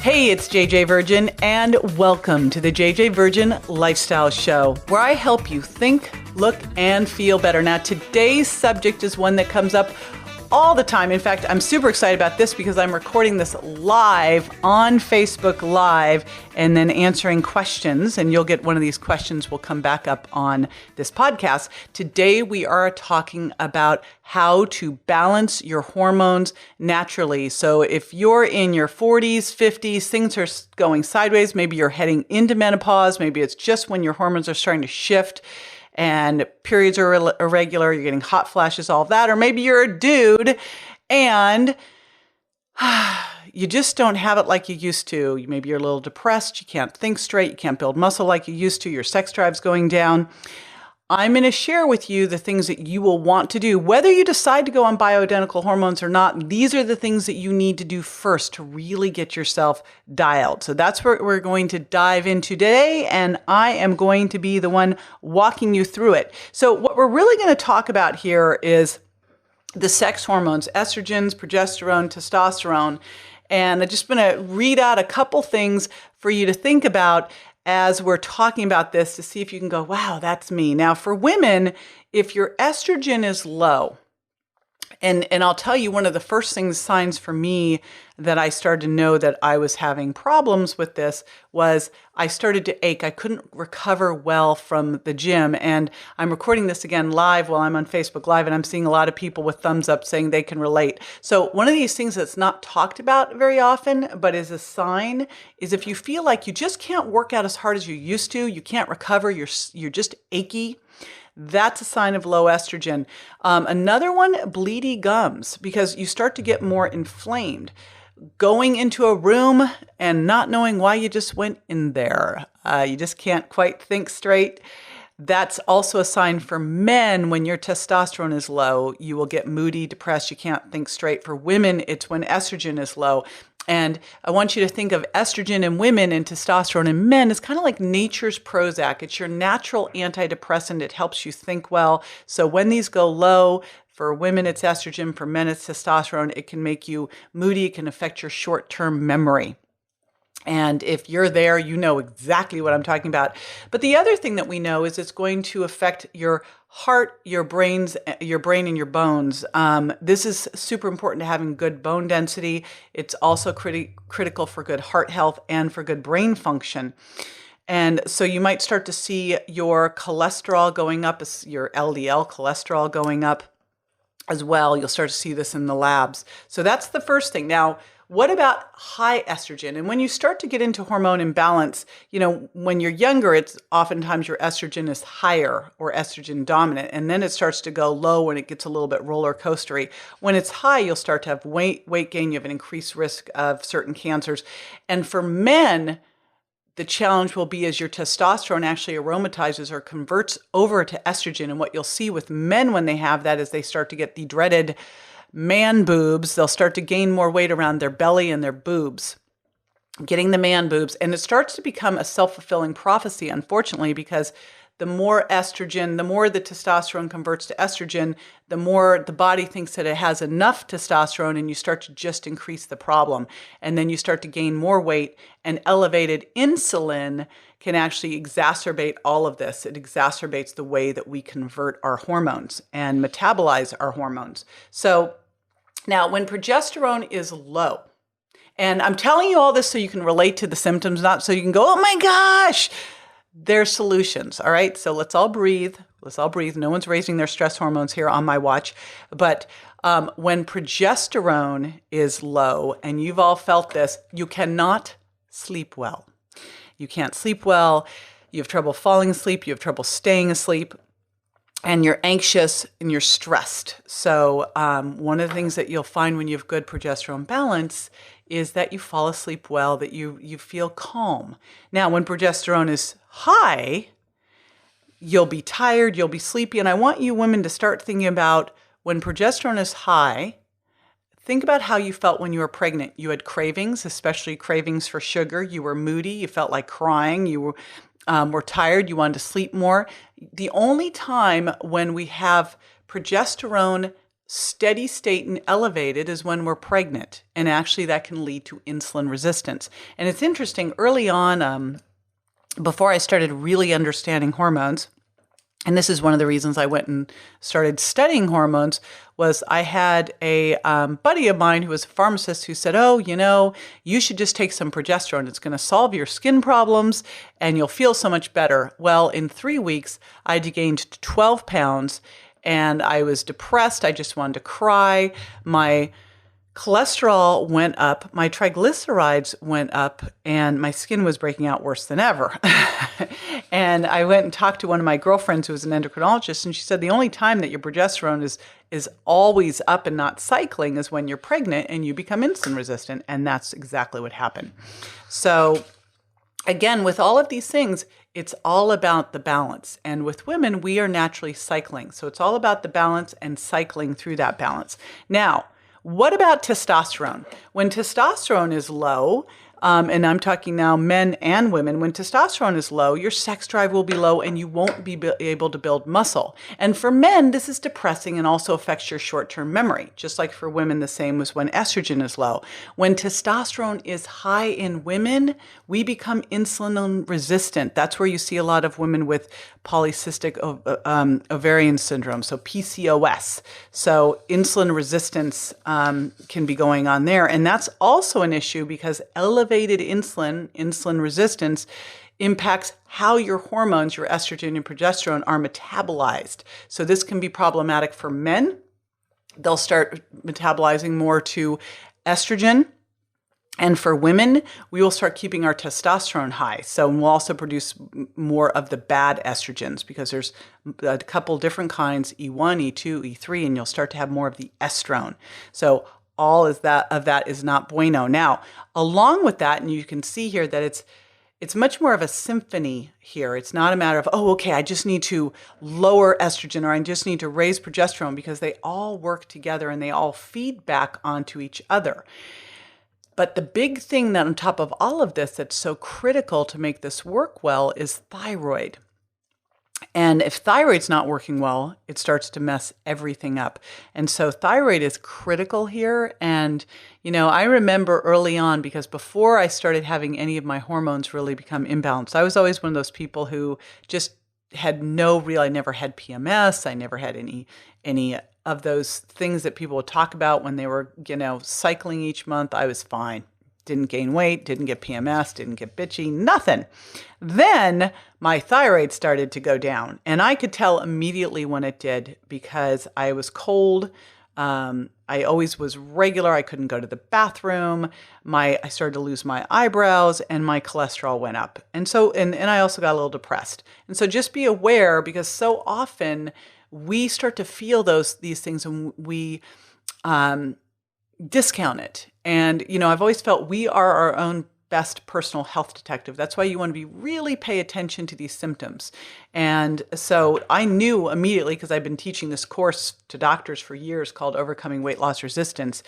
Hey, it's JJ Virgin, and welcome to the JJ Virgin Lifestyle Show, where I help you think, look, and feel better. Now, today's subject is one that comes up all the time. In fact, I'm super excited about this because I'm recording this live on Facebook Live and then answering questions, and you'll get one of these questions will come back up on this podcast. Today, we are talking about how to balance your hormones naturally. So if you're in your 40s, 50s, things are going sideways, maybe you're heading into menopause, maybe it's just when your hormones are starting to shift, and periods are irregular, you're getting hot flashes, all of that. Or maybe you're a dude and you just don't have it like you used to. Maybe you're a little depressed, you can't think straight, you can't build muscle like you used to, your sex drive's going down. I'm going to share with you the things that you will want to do. Whether you decide to go on bioidentical hormones or not, these are the things that you need to do first to really get yourself dialed. So that's what we're going to dive into today, and I am going to be the one walking you through it. So what we're really going to talk about here is the sex hormones, estrogens, progesterone, testosterone. And I'm just going to read out a couple things for you to think about as we're talking about this to see if you can go, wow, that's me. Now, for women, if your estrogen is low, and I'll tell you one of the first signs for me that I started to know that I was having problems with this was I started to ache. I couldn't recover well from the gym. And I'm recording this again live while I'm on Facebook Live, and I'm seeing a lot of people with thumbs up saying they can relate. So one of these things that's not talked about very often, but is a sign, is if you feel like you just can't work out as hard as you used to, you can't recover, you're just achy, that's a sign of low estrogen. Another one, bleedy gums, because you start to get more inflamed. Going into a room and not knowing why you just went in there. You just can't quite think straight. That's also a sign for men when your testosterone is low. You will get moody, depressed, you can't think straight. For women, it's when estrogen is low. And I want you to think of estrogen in women and testosterone in men as kind of like nature's Prozac. It's your natural antidepressant. It helps you think well. So when these go low, for women, it's estrogen. For men, it's testosterone. It can make you moody. It can affect your short-term memory. And if you're there, you know exactly what I'm talking about. But the other thing that we know is it's going to affect your heart, your brain and your bones. This is super important to having good bone density. It's also critical for good heart health and for good brain function. And so you might start to see your cholesterol going up, your LDL cholesterol going up as well. You'll start to see this in the labs. So that's the first thing. Now, what about high estrogen? And when you start to get into hormone imbalance, when you're younger, it's oftentimes your estrogen is higher or estrogen dominant, and then it starts to go low when it gets a little bit roller coastery. When it's high, you'll start to have weight gain. You have an increased risk of certain cancers. And for men, the challenge will be as your testosterone actually aromatizes or converts over to estrogen. And what you'll see with men when they have that is they start to get the dreaded man boobs. They'll start to gain more weight around their belly and their boobs, getting the man boobs. And it starts to become a self-fulfilling prophecy, unfortunately, because the more estrogen, the more the testosterone converts to estrogen, the more the body thinks that it has enough testosterone, and you start to just increase the problem. And then you start to gain more weight, and elevated insulin can actually exacerbate all of this. It exacerbates the way that we convert our hormones and metabolize our hormones. So now, when progesterone is low, and I'm telling you all this so you can relate to the symptoms, not so you can go, oh my gosh, there's solutions. All right. So let's all breathe. Let's all breathe. No one's raising their stress hormones here on my watch. But when progesterone is low, and you've all felt this, you cannot sleep well. You can't sleep well. You have trouble falling asleep. You have trouble staying asleep. And you're anxious and you're stressed. So one of the things that you'll find when you have good progesterone balance is that you fall asleep well, that you feel calm. Now, when progesterone is high, you'll be tired, you'll be sleepy. And I want you women to start thinking about when progesterone is high, think about how you felt when you were pregnant. You had cravings, especially cravings for sugar. You were moody. You felt like crying. You were tired. You wanted to sleep more. The only time when we have progesterone steady state and elevated is when we're pregnant. And actually that can lead to insulin resistance. And it's interesting, early on, before I started really understanding hormones, and this is one of the reasons I went and started studying hormones, was I had a buddy of mine who was a pharmacist who said, oh, you should just take some progesterone. It's going to solve your skin problems and you'll feel so much better. Well, in 3 weeks, I had gained 12 pounds and I was depressed. I just wanted to cry. My cholesterol went up, my triglycerides went up, and my skin was breaking out worse than ever. And I went and talked to one of my girlfriends who was an endocrinologist, and she said the only time that your progesterone is always up and not cycling is when you're pregnant and you become insulin resistant, and that's exactly what happened. So again, with all of these things, it's all about the balance. And with women, we are naturally cycling. So it's all about the balance and cycling through that balance. Now, what about testosterone? When testosterone is low, and I'm talking now men and women, when testosterone is low, your sex drive will be low and you won't be able to build muscle. And for men, this is depressing and also affects your short-term memory. Just like for women, the same as when estrogen is low. When testosterone is high in women, we become insulin resistant. That's where you see a lot of women with polycystic ovarian syndrome, so PCOS. So insulin resistance can be going on there. And that's also an issue because elevated insulin resistance impacts how your hormones, your estrogen and progesterone, are metabolized. So this can be problematic for men. They'll start metabolizing more to estrogen. And for women, we will start keeping our testosterone high. So we'll also produce more of the bad estrogens because there's a couple different kinds, E1, E2, E3, and you'll start to have more of the estrone. So all of that is not bueno. Now, along with that, and you can see here that it's much more of a symphony here. It's not a matter of, oh, okay, I just need to lower estrogen or I just need to raise progesterone, because they all work together and they all feed back onto each other. But the big thing that on top of all of this that's so critical to make this work well is thyroid. And if thyroid's not working well, it starts to mess everything up. And so thyroid is critical here. And, I remember early on, because before I started having any of my hormones really become imbalanced, I was always one of those people who just had I never had PMS. I never had any of those things that people would talk about when they were, cycling each month. I was fine. Didn't gain weight, didn't get PMS, didn't get bitchy, nothing. Then my thyroid started to go down, and I could tell immediately when it did because I was cold. I always was regular. I couldn't go to the bathroom. I started to lose my eyebrows, and my cholesterol went up. And so, and I also got a little depressed. And so just be aware, because so often we start to feel these things and we discount it. And, I've always felt we are our own best personal health detective. That's why you want to really pay attention to these symptoms. And so I knew immediately, because I've been teaching this course to doctors for years called Overcoming Weight Loss Resistance.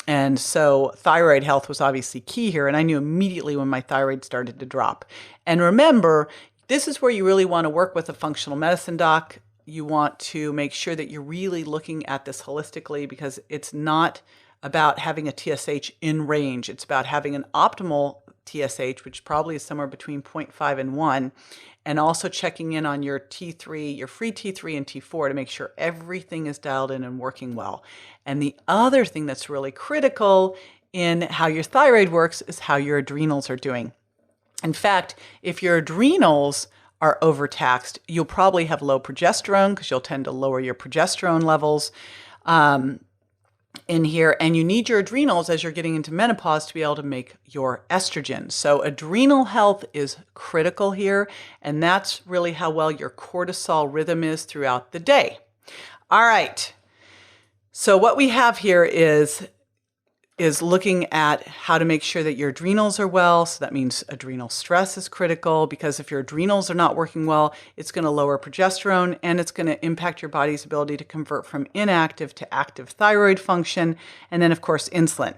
And so thyroid health was obviously key here. And I knew immediately when my thyroid started to drop. And remember, this is where you really want to work with a functional medicine doc. You want to make sure that you're really looking at this holistically, because it's not about having a TSH in range. It's about having an optimal TSH, which probably is somewhere between 0.5 and 1, and also checking in on your T3, your free T3 and T4 to make sure everything is dialed in and working well. And the other thing that's really critical in how your thyroid works is how your adrenals are doing. In fact, if your adrenals are overtaxed, you'll probably have low progesterone, because you'll tend to lower your progesterone levels in here. And you need your adrenals as you're getting into menopause to be able to make your estrogen. So adrenal health is critical here. And that's really how well your cortisol rhythm is throughout the day. All right. So what we have here is looking at how to make sure that your adrenals are well. So that means adrenal stress is critical, because if your adrenals are not working well, it's going to lower progesterone and it's going to impact your body's ability to convert from inactive to active thyroid function. And then, of course, insulin.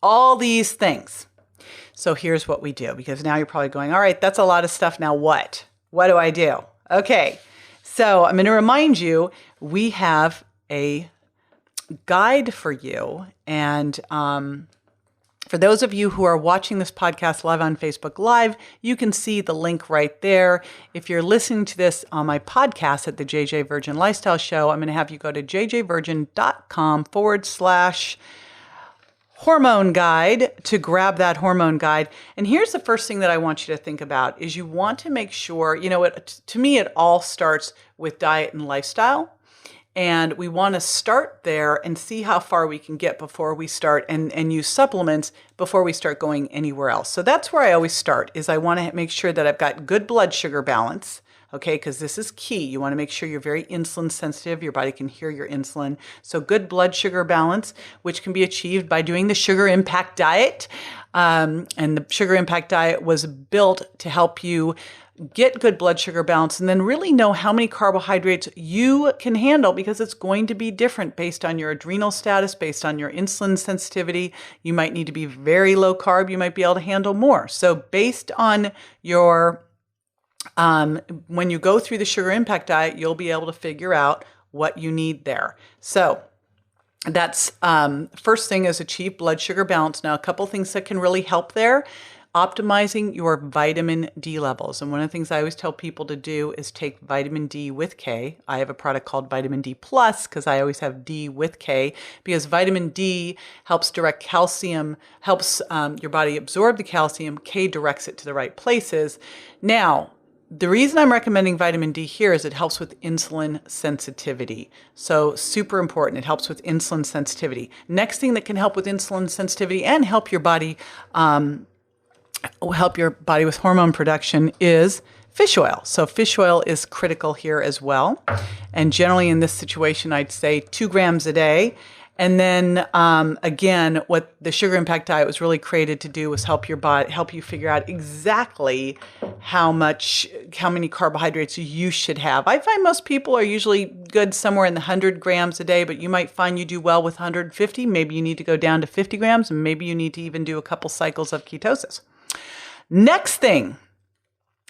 All these things. So here's what we do, because now you're probably going, all right, that's a lot of stuff. Now what? What do I do? Okay. So I'm going to remind you, we have a guide for you. And for those of you who are watching this podcast live on Facebook Live, you can see the link right there. If you're listening to this on my podcast at the JJ Virgin Lifestyle Show, I'm going to have you go to jjvirgin.com/hormone guide to grab that hormone guide. And here's the first thing that I want you to think about is you want to make sure, to me, it all starts with diet and lifestyle. And we want to start there and see how far we can get before we start and use supplements before we start going anywhere else. So that's where I always start, is I want to make sure that I've got good blood sugar balance, okay, because this is key. You want to make sure you're very insulin sensitive. Your body can hear your insulin. So good blood sugar balance, which can be achieved by doing the Sugar Impact Diet. And the Sugar Impact Diet was built to help you get good blood sugar balance and then really know how many carbohydrates you can handle, because it's going to be different based on your adrenal status, based on your insulin sensitivity. You might need to be very low carb. You might be able to handle more. So based on your, when you go through the Sugar Impact Diet, you'll be able to figure out what you need there. So that's first thing is achieve blood sugar balance. Now, a couple things that can really help there. Optimizing your vitamin D levels. And one of the things I always tell people to do is take vitamin D with K. I have a product called Vitamin D Plus because I always have D with K, because vitamin D helps direct calcium, helps your body absorb the calcium. K directs it to the right places. Now, the reason I'm recommending vitamin D here is it helps with insulin sensitivity. So super important. It helps with insulin sensitivity. Next thing that can help with insulin sensitivity and help your body with hormone production is fish oil. So fish oil is critical here as well. And generally in this situation, I'd say 2 grams a day. And then again, what the Sugar Impact Diet was really created to do was help you figure out exactly how many carbohydrates you should have. I find most people are usually good somewhere in the 100 grams a day, but you might find you do well with 150. Maybe you need to go down to 50 grams, and maybe you need to even do a couple cycles of ketosis. Next thing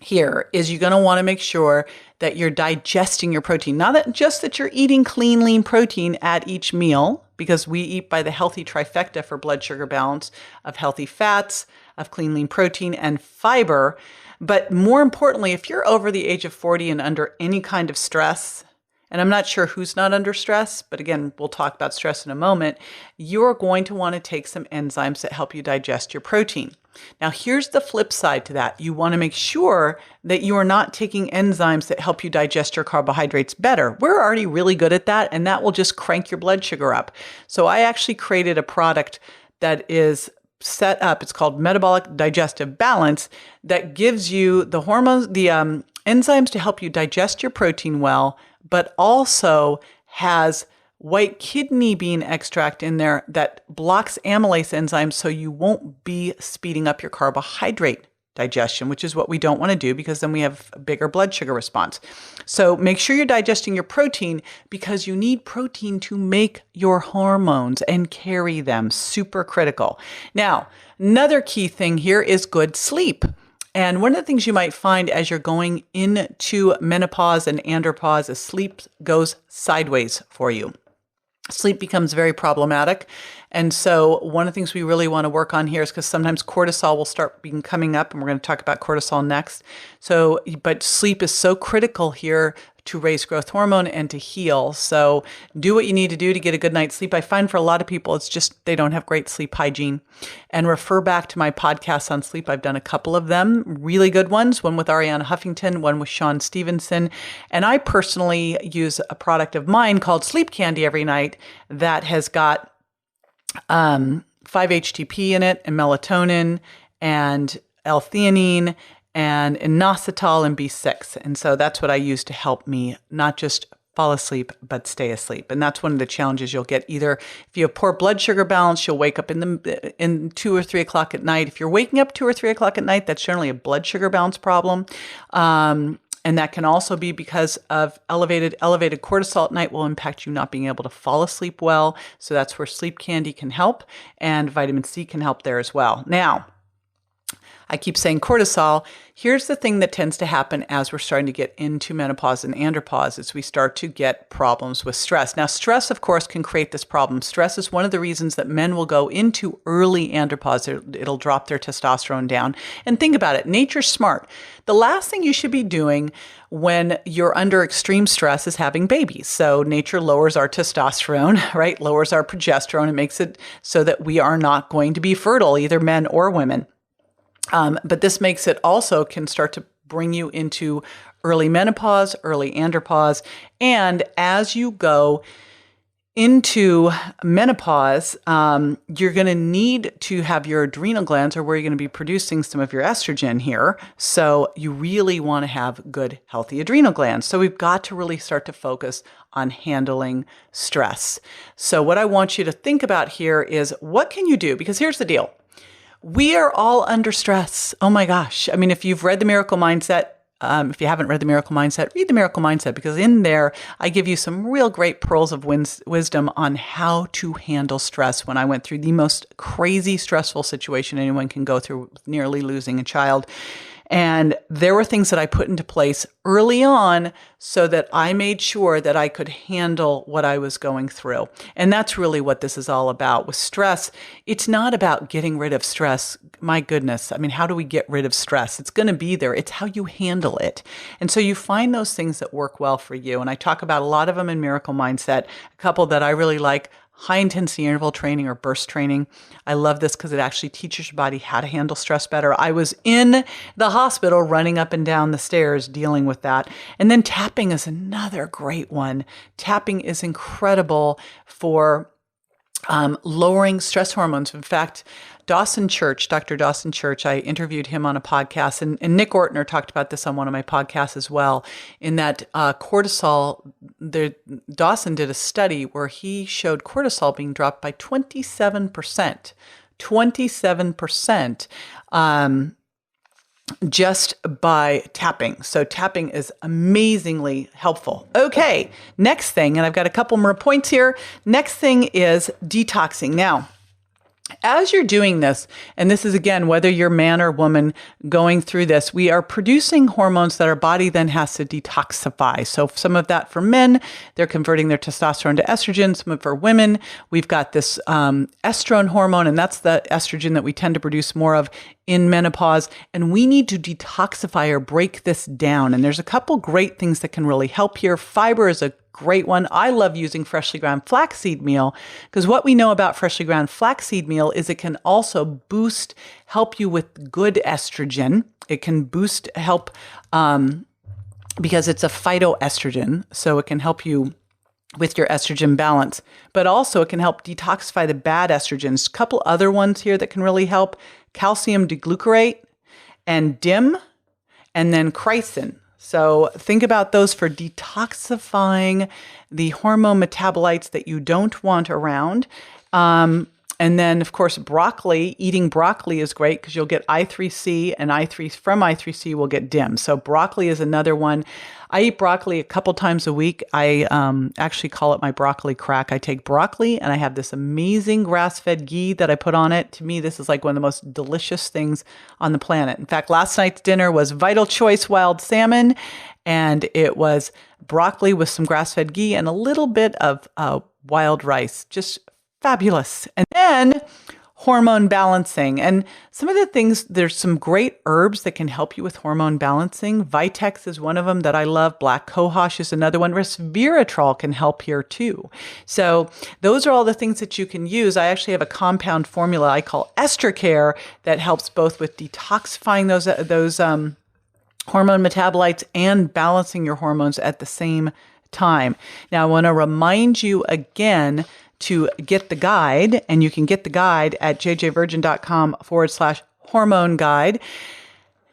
here is you're going to want to make sure that you're digesting your protein. Not that you're eating clean, lean protein at each meal, because we eat by the healthy trifecta for blood sugar balance of healthy fats, of clean, lean protein, and fiber. But more importantly, if you're over the age of 40 and under any kind of stress, and I'm not sure who's not under stress, but again, we'll talk about stress in a moment, you're going to want to take some enzymes that help you digest your protein. Now, here's the flip side to that. You want to make sure that you are not taking enzymes that help you digest your carbohydrates better. We're already really good at that, and that will just crank your blood sugar up. So I actually created a product that is set up. It's called Metabolic Digestive Balance, that gives you the hormones, the enzymes to help you digest your protein well, but also has white kidney bean extract in there that blocks amylase enzymes, so you won't be speeding up your carbohydrate digestion, which is what we don't want to do, because then we have a bigger blood sugar response. So make sure you're digesting your protein, because you need protein to make your hormones and carry them. Super critical. Now, another key thing here is good sleep. And one of the things you might find as you're going into menopause and andropause is sleep goes sideways for you. Sleep becomes very problematic. And so one of the things we really want to work on here is, because sometimes cortisol will start coming up, and we're going to talk about cortisol next. So, but sleep is so critical here to raise growth hormone and to heal. So do what you need to do to get a good night's sleep. I find for a lot of people, it's just they don't have great sleep hygiene. And refer back to my podcasts on sleep. I've done a couple of them, really good ones, one with Ariana Huffington, one with Sean Stevenson. And I personally use a product of mine called Sleep Candy every night that has got 5-HTP in it, and melatonin, and L-theanine, and inositol, and B6. And so that's what I use to help me not just fall asleep, but stay asleep. And that's one of the challenges you'll get. Either if you have poor blood sugar balance, you'll wake up in 2 or 3 o'clock at night. If you're waking up 2 or 3 o'clock at night, that's generally a blood sugar balance problem. And that can also be because of elevated cortisol at night will impact you not being able to fall asleep well. So that's where Sleep Candy can help, and vitamin C can help there as well. Now, I keep saying cortisol. Here's the thing that tends to happen as we're starting to get into menopause and andropause is we start to get problems with stress. Now, stress, of course, can create this problem. Stress is one of the reasons that men will go into early andropause. It'll drop their testosterone down. And think about it. Nature's smart. The last thing you should be doing when you're under extreme stress is having babies. So nature lowers our testosterone, right? Lowers our progesterone. It makes it so that we are not going to be fertile, either men or women. But this makes it also can start to bring you into early menopause, early andropause. And as you go into menopause, you're going to need to have your adrenal glands or where you're going to be producing some of your estrogen here. So you really want to have good, healthy adrenal glands. So we've got to really start to focus on handling stress. So what I want you to think about here is what can you do? Because here's the deal. We are all under stress. Oh my gosh. I mean, if you've read The Miracle Mindset, if you haven't read The Miracle Mindset, read The Miracle Mindset, because in there, I give you some real great pearls of wisdom on how to handle stress when I went through the most crazy stressful situation anyone can go through, nearly losing a child. And there were things that I put into place early on so that I made sure that I could handle what I was going through. And that's really what this is all about. With stress, it's not about getting rid of stress. My goodness. I mean, how do we get rid of stress? It's going to be there. It's how you handle it. And so you find those things that work well for you. And I talk about a lot of them in Miracle Mindset. A couple that I really like: high intensity interval training or burst training. I love this because it actually teaches your body how to handle stress better. I was in the hospital running up and down the stairs dealing with that. And then tapping is another great one. Tapping is incredible for lowering stress hormones. In fact, Dr. Dawson Church, I interviewed him on a podcast, and Nick Ortner talked about this on one of my podcasts as well, in that cortisol, Dawson did a study where he showed cortisol being dropped by 27%. 27%. Just by tapping. So tapping is amazingly helpful. Okay, next thing, and I've got a couple more points here. Next thing is detoxing. Now, as you're doing this, and this is again, whether you're man or woman going through this, we are producing hormones that our body then has to detoxify. So some of that for men, they're converting their testosterone to estrogen. Some of for women, we've got this estrone hormone, and that's the estrogen that we tend to produce more of in menopause. And we need to detoxify or break this down. And there's a couple great things that can really help here. Fiber is a great one. I love using freshly ground flaxseed meal because what we know about freshly ground flaxseed meal is it can also help you with good estrogen. It can help because it's a phytoestrogen. So it can help you with your estrogen balance, but also it can help detoxify the bad estrogens. A couple other ones here that can really help: calcium deglucarate and DIM, and then chrysin. So think about those for detoxifying the hormone metabolites that you don't want around. And then, of course, broccoli. Eating broccoli is great because you'll get I3C, and from I3C we'll get DIM. So broccoli is another one. I eat broccoli a couple times a week. I actually call it my broccoli crack. I take broccoli and I have this amazing grass-fed ghee that I put on it. To me, this is like one of the most delicious things on the planet. In fact, last night's dinner was Vital Choice wild salmon, and it was broccoli with some grass-fed ghee and a little bit of wild rice. Just fabulous. And then hormone balancing. And some of the things, there's some great herbs that can help you with hormone balancing. Vitex is one of them that I love. Black cohosh is another one. Resveratrol can help here too. So those are all the things that you can use. I actually have a compound formula I call Estrocare that helps both with detoxifying those hormone metabolites and balancing your hormones at the same time. Now, I want to remind you again to get the guide, and you can get the guide at jjvirgin.com/hormone guide.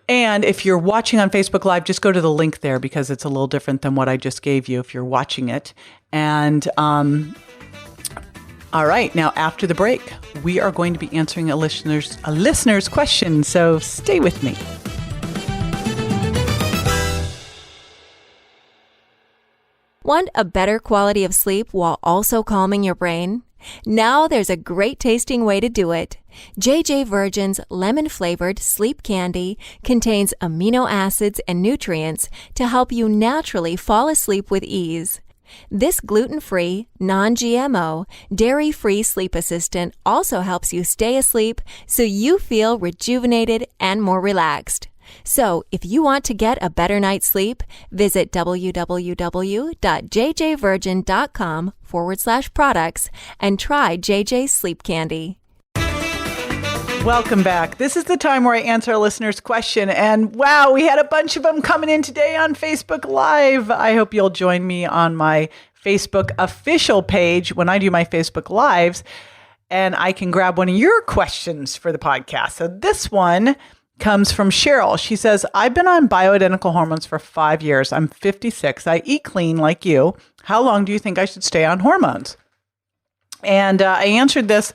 And if you're watching on Facebook Live, just go to the link there because it's a little different than what I just gave you if you're watching it. And all right, now after the break, we are going to be answering a listener's question. So stay with me. Want a better quality of sleep while also calming your brain? Now there's a great tasting way to do it. JJ Virgin's lemon-flavored sleep candy contains amino acids and nutrients to help you naturally fall asleep with ease. This gluten-free, non-GMO, dairy-free sleep assistant also helps you stay asleep so you feel rejuvenated and more relaxed. So, if you want to get a better night's sleep, visit www.jjvirgin.com/products and try JJ Sleep Candy. Welcome back. This is the time where I answer a listener's question. And wow, we had a bunch of them coming in today on Facebook Live. I hope you'll join me on my Facebook official page when I do my Facebook Lives, and I can grab one of your questions for the podcast. So this one comes from Cheryl. She says, I've been on bioidentical hormones for 5 years. I'm 56. I eat clean like you. How long do you think I should stay on hormones? And I answered this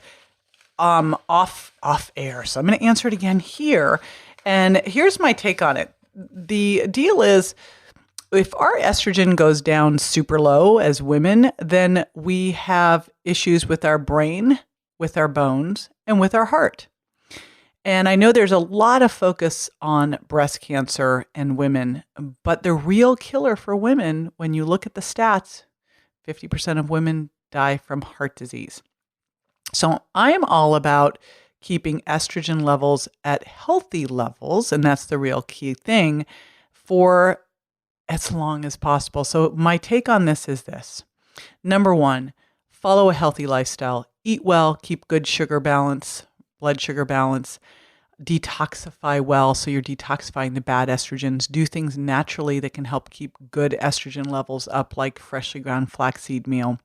off air. So I'm going to answer it again here. And here's my take on it. The deal is, if our estrogen goes down super low as women, then we have issues with our brain, with our bones, and with our heart. And I know there's a lot of focus on breast cancer and women, but the real killer for women, when you look at the stats, 50% of women die from heart disease. So I'm all about keeping estrogen levels at healthy levels, and that's the real key thing, for as long as possible. So my take on this is this. Number one, follow a healthy lifestyle. Eat well, keep good sugar balance, blood sugar balance, detoxify well, so you're detoxifying the bad estrogens. Do things naturally that can help keep good estrogen levels up, like freshly ground flaxseed meal.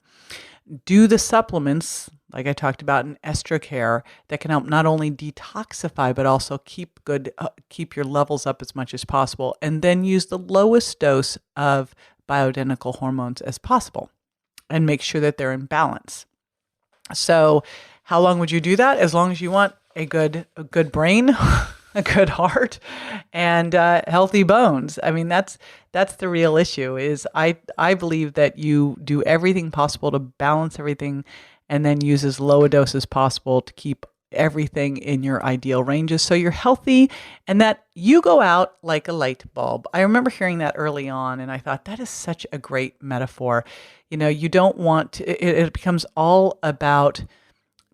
Do the supplements, like I talked about in EstroCare, that can help not only detoxify, but also keep your levels up as much as possible. And then use the lowest dose of bioidentical hormones as possible and make sure that they're in balance. So how long would you do that? As long as you want a good brain, a good heart, and healthy bones. I mean, that's the real issue. Is I believe that you do everything possible to balance everything, and then use as low a dose as possible to keep everything in your ideal ranges, so you're healthy and that you go out like a light bulb. I remember hearing that early on, and I thought that is such a great metaphor. You know, you don't want to, it becomes all about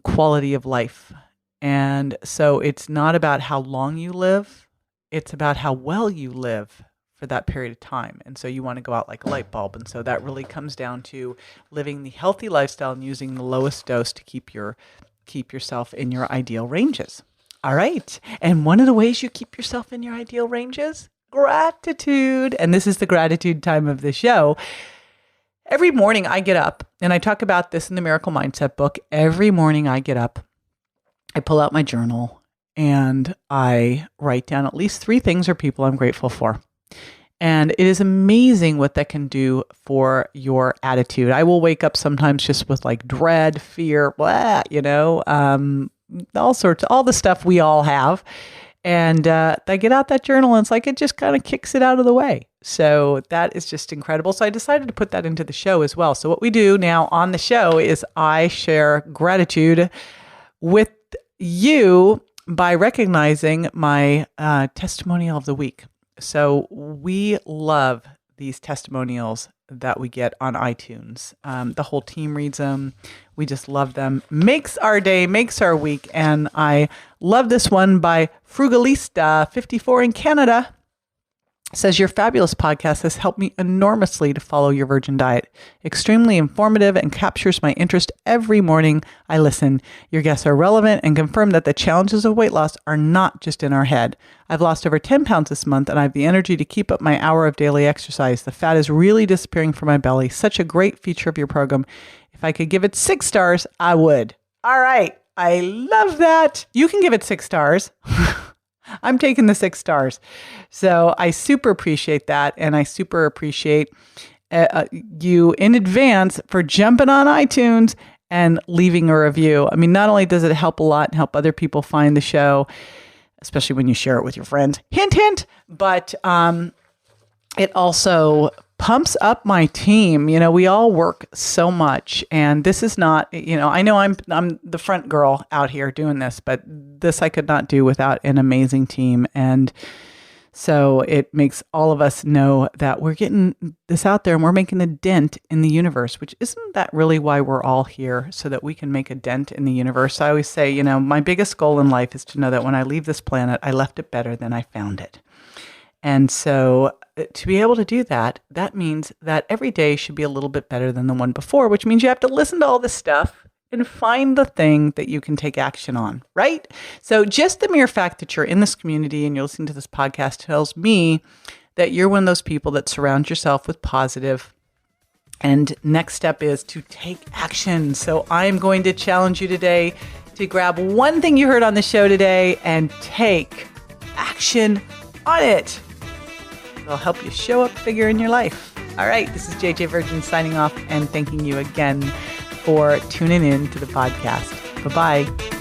quality of life. And so it's not about how long you live, it's about how well you live for that period of time. And so you want to go out like a light bulb. And so that really comes down to living the healthy lifestyle and using the lowest dose to keep yourself in your ideal ranges. All right. And one of the ways you keep yourself in your ideal ranges, gratitude. And this is the gratitude time of the show. Every morning I get up, and I talk about this in the Miracle Mindset book. Every morning I get up, I pull out my journal, and I write down at least 3 things or people I'm grateful for. And it is amazing what that can do for your attitude. I will wake up sometimes just with like dread, fear, blah, all the stuff we all have. And I get out that journal, and it's like it just kind of kicks it out of the way. So that is just incredible. So I decided to put that into the show as well. So what we do now on the show is I share gratitude with you by recognizing my testimonial of the week. So we love these testimonials that we get on iTunes. The whole team reads them. We just love them. Makes our day, makes our week. And I love this one by Frugalista 54 in Canada. Says, your fabulous podcast has helped me enormously to follow your virgin diet. Extremely informative and captures my interest every morning I listen. Your guests are relevant and confirm that the challenges of weight loss are not just in our head. I've lost over 10 pounds this month, and I have the energy to keep up my hour of daily exercise. The fat is really disappearing from my belly. Such a great feature of your program. If I could give it 6 stars, I would. All right. I love that. You can give it 6 stars. I'm taking the 6 stars. So I super appreciate that. And I super appreciate you in advance for jumping on iTunes and leaving a review. I mean, not only does it help a lot and help other people find the show, especially when you share it with your friends, hint, hint, but it also pumps up my team. You know, we all work so much, and this is not, you know, I know I'm the front girl out here doing this, but this I could not do without an amazing team. And so it makes all of us know that we're getting this out there and we're making a dent in the universe, which isn't that really why we're all here, so that we can make a dent in the universe. I always say, you know, my biggest goal in life is to know that when I leave this planet, I left it better than I found it. And so to be able to do that, that means that every day should be a little bit better than the one before, which means you have to listen to all this stuff and find the thing that you can take action on, right? So just the mere fact that you're in this community and you're listening to this podcast tells me that you're one of those people that surround yourself with positive. And next step is to take action. So I'm going to challenge you today to grab one thing you heard on the show today and take action on it. It'll help you show up bigger in your life. All right, this is JJ Virgin signing off and thanking you again for tuning in to the podcast. Bye-bye.